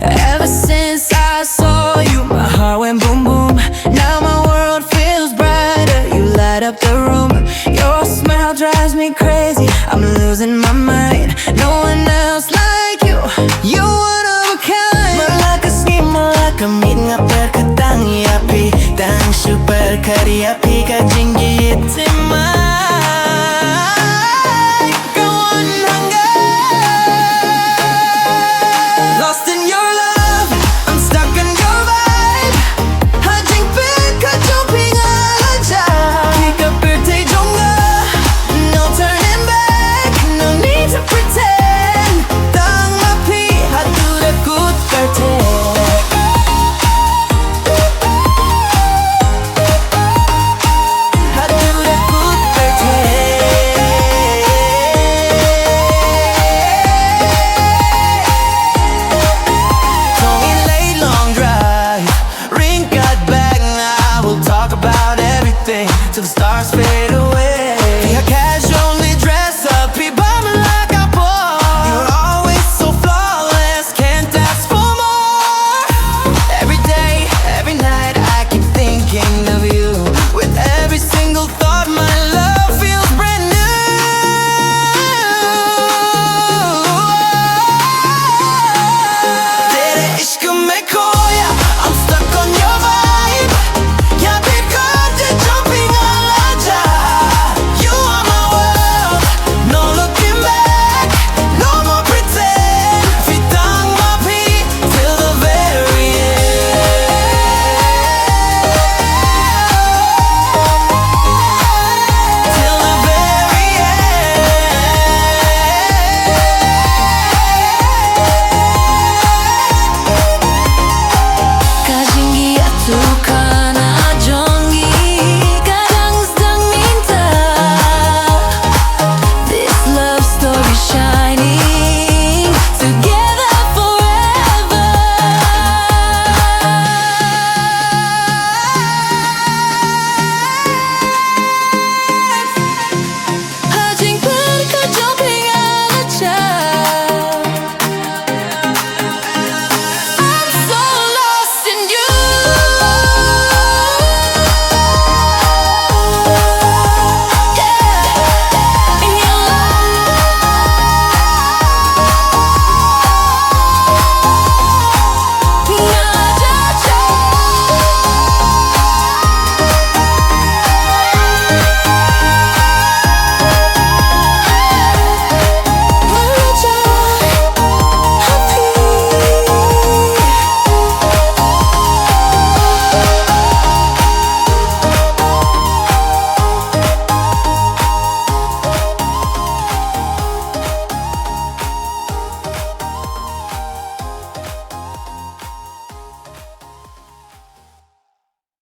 Ever since I saw you, my heart went boom boom. Now my world feels brighter, you light up the room. Your smile drives me crazy, I'm losing my mind. No one else like you, you're one of a kind. Malakasngi malakamit nga perkatangi api tang super kari api ka jingieit Thymmai kawan hanggang. Lost in your love, I'm stuck in your vibe. Ha Jingieit Jongphi nga Jah Pika birthday jonga. No turning back, no need to pretend. Tang mapi hatu the good birthday. Till the stars fade away.